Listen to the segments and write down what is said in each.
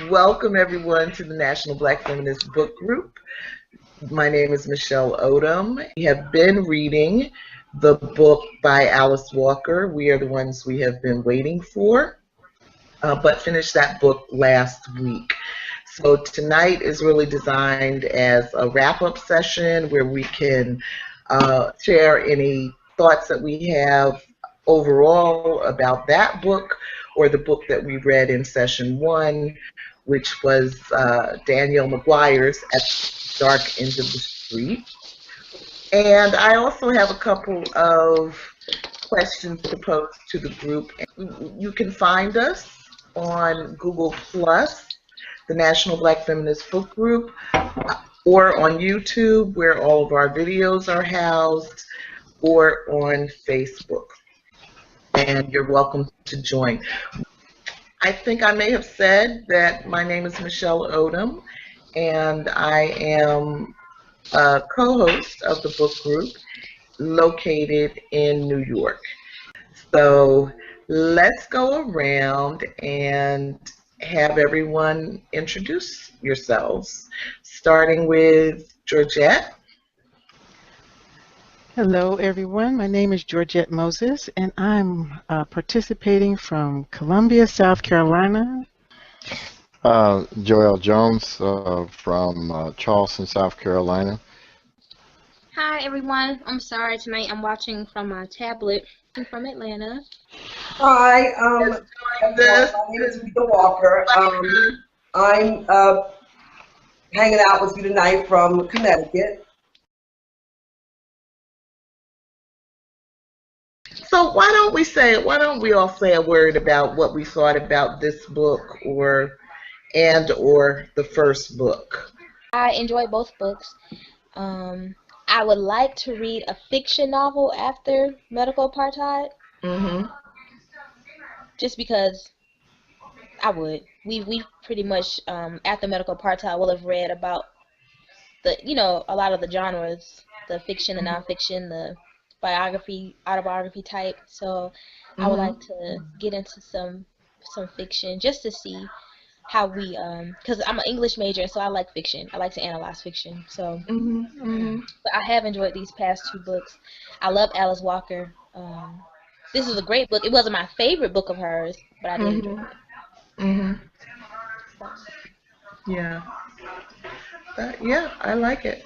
Welcome everyone to the National Black Feminist Book Group. My name is Michelle Odom. We have been reading the book by Alice Walker, We Are the Ones We Have Been Waiting For, but finished that book last week. So tonight is really designed as a wrap-up session where we can share any thoughts that we have overall about that book or the book that we read in session 1, which was Danielle McGuire's At the Dark End of the Street. And I also have a couple of questions to pose to the group. You can find us on Google+, the National Black Feminist Book Group, or on YouTube, where all of our videos are housed, or on Facebook. And you're welcome to join. I think I may have said that my name is Michelle Odom, and I am a co-host of the book group located in New York. So let's go around and have everyone introduce yourselves, starting with Georgette. Hello, everyone. My name is Georgette Moses, and I'm participating from Columbia, South Carolina. Joel Jones from Charleston, South Carolina. Hi, everyone. I'm sorry tonight. I'm watching from my tablet. I'm from Atlanta. Hi, my name is Venita Walker. I'm hanging out with you tonight from Connecticut. So why don't we all say a word about what we thought about this book or the first book? I enjoyed both books. I would like to read a fiction novel after Medical Apartheid. Just because I would. We pretty much after Medical Apartheid will have read about a lot of the genres, the fiction, the nonfiction, the biography, autobiography type. So I would like to get into some fiction just to see how we because I'm an English major, so I like fiction. I like to analyze fiction. So but I have enjoyed these past 2 books. I love Alice Walker. This is a great book. It wasn't my favorite book of hers, but I did enjoy it. Yeah. Yeah, I like it.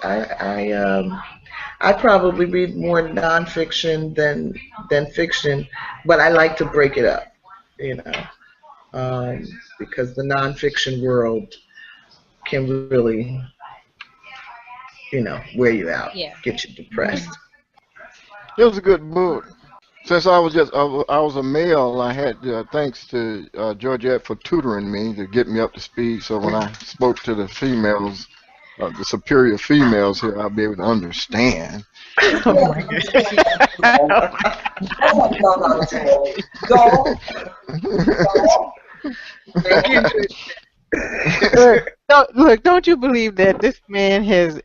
I probably read more nonfiction than fiction, but I like to break it up, because the nonfiction world can really, wear you out, get you depressed. It was a good book. Since I was a male, I had thanks to Georgette for tutoring me to get me up to speed. So when I spoke to the females, the superior females here, I'll be able to understand. Oh my goodness. Look, don't you believe that this man has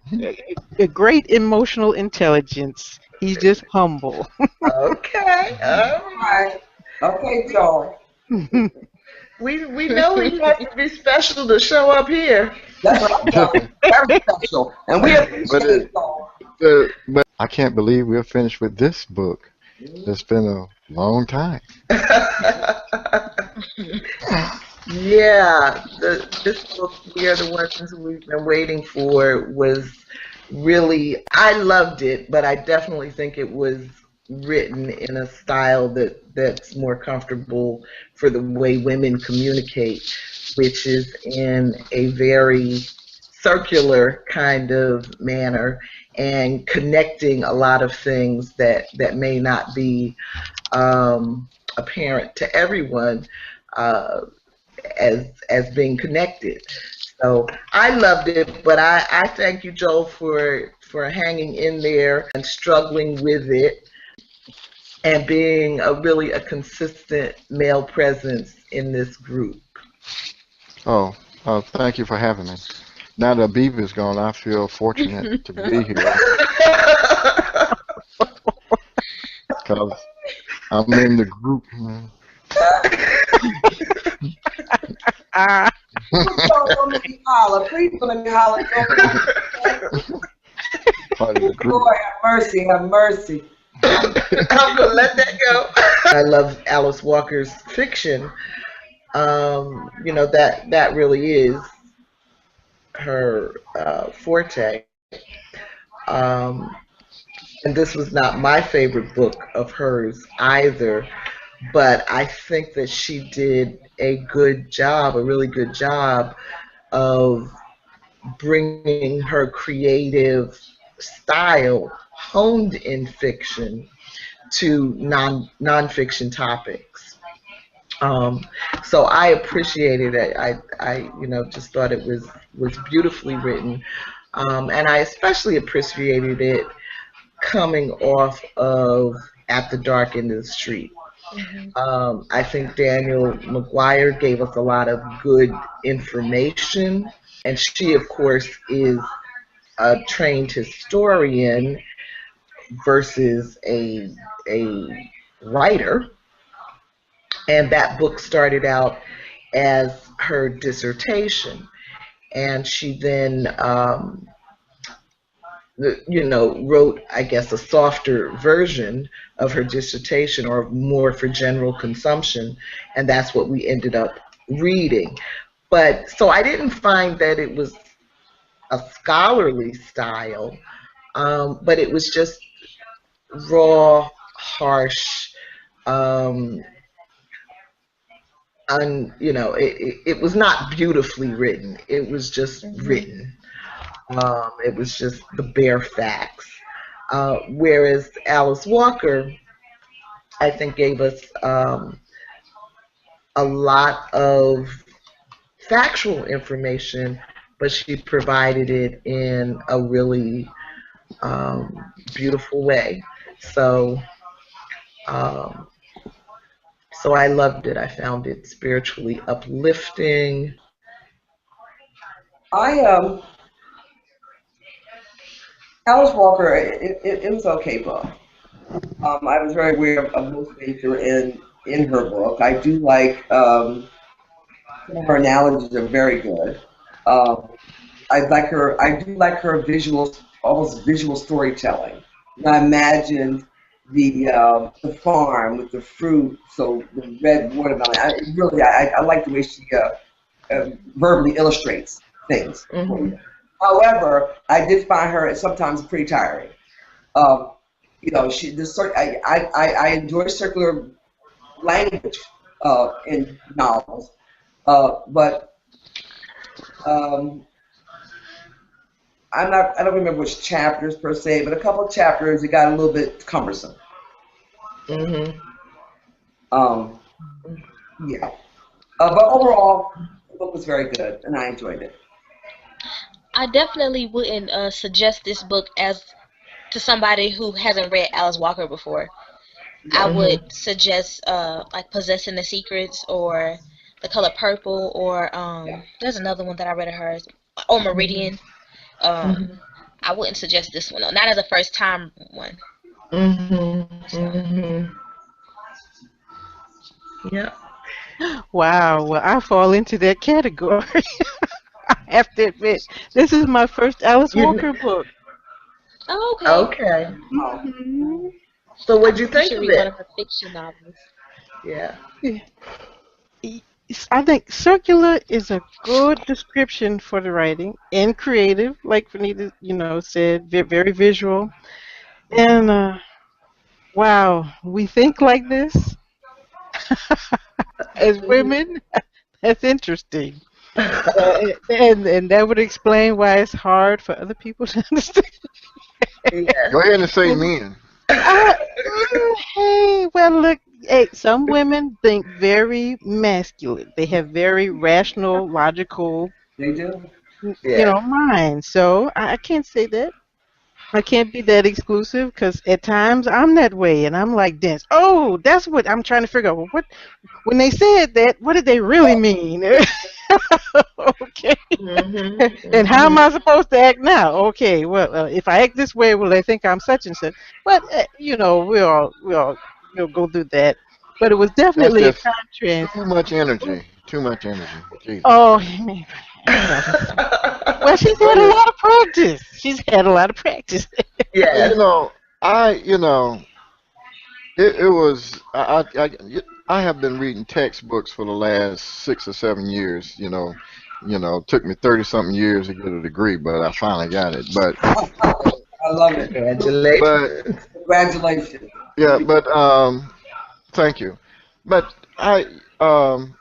a great emotional intelligence? He's just humble. Okay, all right. Okay, Joel. We know he has to be special to show up here. That's right. Very special. And we appreciate it. But I can't believe we're finished with this book. It's been a long time. Yeah, this book, We Are the Ones We've Been Waiting For, was really, I loved it, but I definitely think it was written in a style that's more comfortable for the way women communicate, which is in a very circular kind of manner and connecting a lot of things that may not be apparent to everyone as being connected. So I loved it, but I thank you, Joel, for hanging in there and struggling with it and being really a consistent male presence in this group. Oh, thank you for having me. Now that Beaver's gone, I feel fortunate to be here. Because I'm in the group. Please don't let me holler. Please don't let me holler. Part of the group. Lord, have mercy, have mercy. I'm gonna let that go. I love Alice Walker's fiction. You know, that really is her forte. Um, and this was not my favorite book of hers either, but I think that she did a good job, a really good job of bringing her creative style honed in fiction to nonfiction topics. Um, so I appreciated it. You know, just thought it was beautifully written, and I especially appreciated it coming off of At the Dark End of the Street. I think Danielle McGuire gave us a lot of good information, and she, of course, is a trained historian versus a writer. And that book started out as her dissertation, and she then, you know, wrote, I guess, a softer version of her dissertation, or more for general consumption, and that's what we ended up reading. But so I didn't find that it was a scholarly style, but it was just raw, harsh. You know, it was not beautifully written. It was just written. It was just the bare facts. Whereas Alice Walker, I think, gave us a lot of factual information, but she provided it in a really beautiful way. So, um, so I loved it. I found it spiritually uplifting. I Alice Walker, it was okay book. I was very aware of most things that were in her book. I do like some of her analogies are very good. Um, I do like her visual, almost visual storytelling. And I imagined the farm with the fruit, so the red watermelon. I like the way she verbally illustrates things. However, I did find her sometimes pretty tiring. You know, I enjoy circular language in novels, but I don't remember which chapters per se, but a couple of chapters it got a little bit cumbersome. Yeah. But overall, the book was very good, and I enjoyed it. I definitely wouldn't suggest this book as to somebody who hasn't read Alice Walker before. I would suggest like Possessing the Secrets or The Color Purple, or there's another one that I read of hers, or Meridian. I wouldn't suggest this one, though. Not as a first time one. Yeah. Wow, well, I fall into that category. I have to admit, this is my first Alice Walker book. Oh, okay. Okay. So what'd you think of read one it? of her fiction novels. Yeah. I think circular is a good description for the writing, and creative, like Venita, said, very visual. And wow, we think like this as women. That's interesting. And that would explain why it's hard for other people to understand. Yeah. Go ahead and say men. Hey, well, look, hey, some women think very masculine. They have very rational, logical, They do. Yeah. minds. So I can't say that. I can't be that exclusive because at times I'm that way and I'm like dense. Oh, that's what I'm trying to figure out. Well, what when they said that, what did they really mean? Okay. And how am I supposed to act now? Okay, well, if I act this way, will they think I'm such and such? But we'll go through that. But it was That's definitely a just contrast. too much energy. Too much energy. Jesus. Oh, man. Well, she's had a lot of practice. She's had a lot of practice. Yes. You know, it was I have been reading textbooks for the last 6 or 7 years. Took me 30-something years to get a degree, but I finally got it. But I love it. Congratulations. Congratulations. yeah, but thank you. But and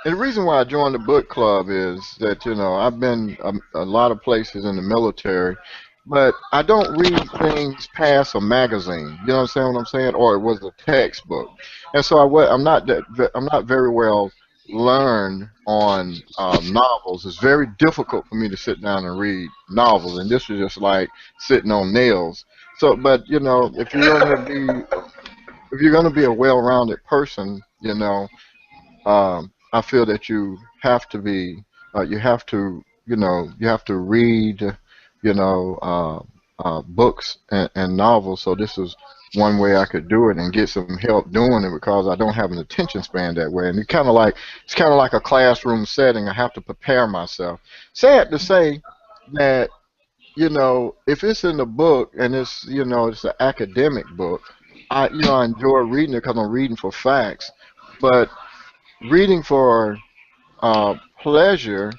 the reason why I joined the book club is that I've been a lot of places in the military, but I don't read things past a magazine. You understand what I'm saying? Or it was a textbook, and so I'm not very well learned on novels. It's very difficult for me to sit down and read novels, and this was just like sitting on nails. So, but if you're gonna be a well-rounded person, I feel that you have to be, you have to read, books and novels. So this is one way I could do it and get some help doing it because I don't have an attention span that way. And it's kind of like a classroom setting. I have to prepare myself. Sad to say that, if it's in the book and it's an academic book, I enjoy reading it because I'm reading for facts. But reading for pleasure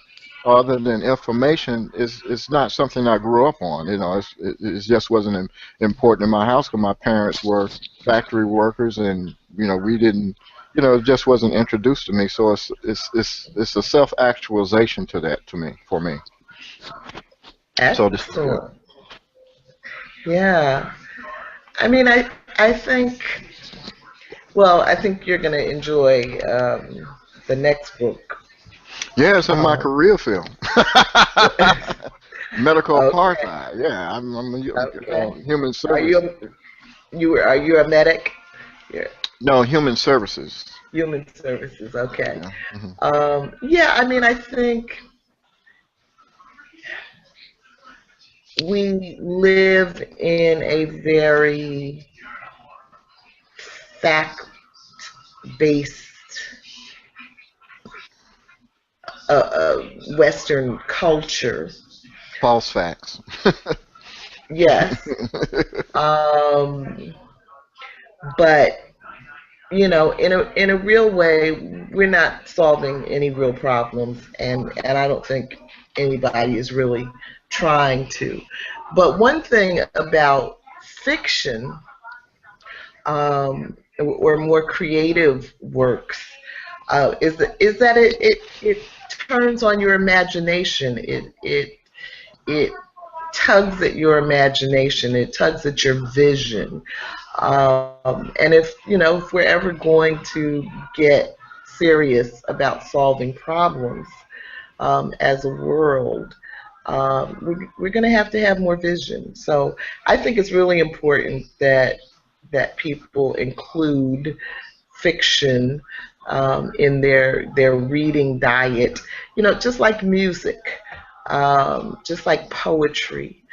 other than information is not something I grew up on. It just wasn't important in my house because my parents were factory workers, and we didn't, it just wasn't introduced to me. So it's a self-actualization for me. So this is good. Excellent. Yeah. I mean, I think. Well, I think you're going to enjoy the next book. Yeah, it's in my career field. Medical Okay. apartheid. Yeah, I'm Okay. human Are services. are you a medic? Yeah. No, human services. Human services. Okay. Yeah. Hmm. Yeah. I mean, I think we live in a very fact-based Western culture. False facts. Yes. But in a real way, we're not solving any real problems, and I don't think anybody is really trying to. But one thing about fiction, or more creative works, is that it turns on your imagination. It tugs at your imagination. It tugs at your vision. And if we're ever going to get serious about solving problems as a world, we're going to have more vision. So I think it's really important that people include fiction in their reading diet. Just like music, just like poetry.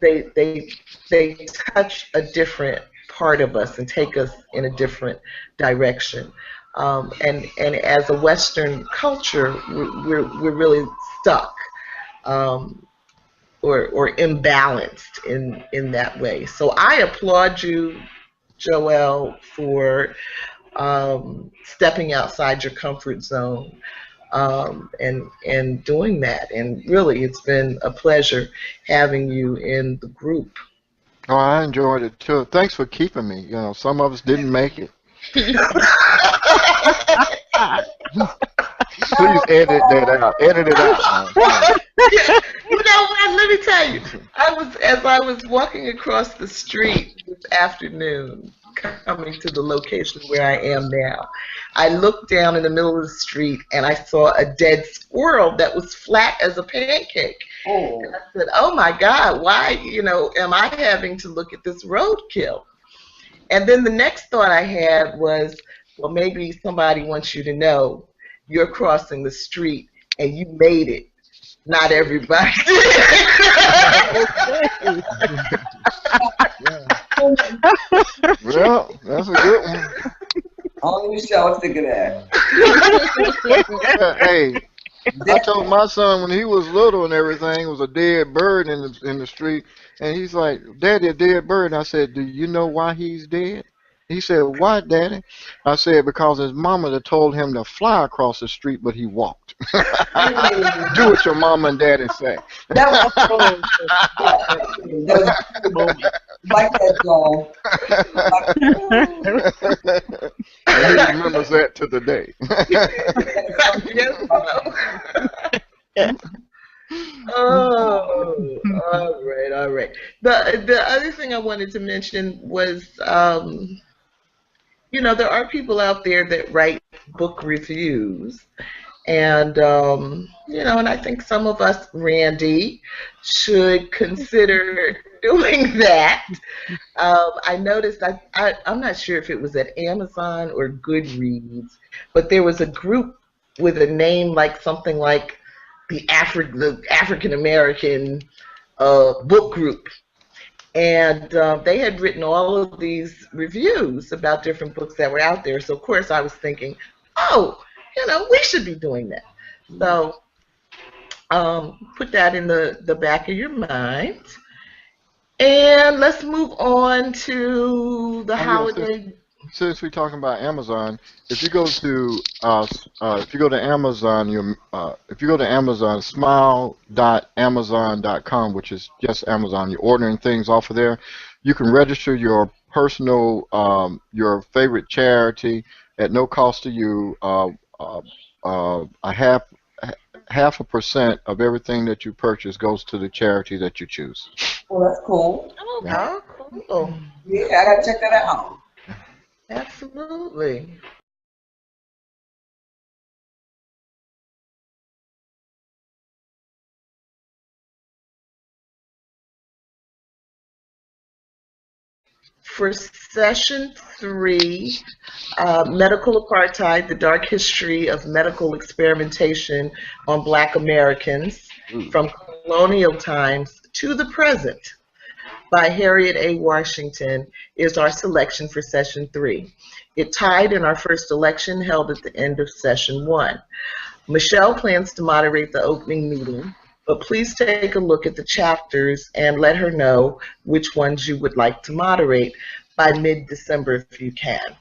They touch a different part of us and take us in a different direction. And as a Western culture, we're really stuck, or imbalanced in that way. So I applaud you, Joelle, for stepping outside your comfort zone, and doing that. And really, it's been a pleasure having you in the group. Oh, I enjoyed it too. Thanks for keeping me. Some of us didn't make it. Please edit that out. Edit it out. You know what? Let me tell you. As I was walking across the street this afternoon, coming to the location where I am now, I looked down in the middle of the street and I saw a dead squirrel that was flat as a pancake. Oh. And I said, "Oh my God, why, am I having to look at this roadkill?" And then the next thought I had was, well, maybe somebody wants you to know you're crossing the street and you made it. Not everybody did. Well, that's a good one. Only Michelle was thinking that. Hey, I told my son when he was little and everything, was a dead bird in the street, and he's like, "Daddy, a dead bird." And I said, "Do you know why he's dead?" He said, "Why, Daddy?" I said, "Because his mama had told him to fly across the street, but he walked." Do what your mama and daddy say. That was like that, y'all. And he remembers that to the day. Yes. Oh, all right. The other thing I wanted to mention was, there are people out there that write book reviews, and and I think some of us, Randy, should consider doing that. I noticed I'm not sure if it was at Amazon or Goodreads, but there was a group with a name like something like the African American book group, and they had written all of these reviews about different books that were out there. So of course I was thinking, oh, we should be doing that. So put that in the back of your mind. And let's move on to the holiday. Since we're talking about Amazon, if you go to Amazon, if you go to Amazon, smile.amazon.com, which is just Amazon, you're ordering things off of there. You can register your personal, your favorite charity at no cost to you. A half a percent of everything that you purchase goes to the charity that you choose. Well, that's cool. Oh, cool. Yeah, I gotta check that out. Absolutely. For session 3, Medical Apartheid, The Dark History of Medical Experimentation on Black Americans, from Colonial Times to the Present, by Harriet A. Washington, is our selection for session 3. It tied in our first election held at the end of session 1. Michelle plans to moderate the opening meeting, but please take a look at the chapters and let her know which ones you would like to moderate by mid-December if you can.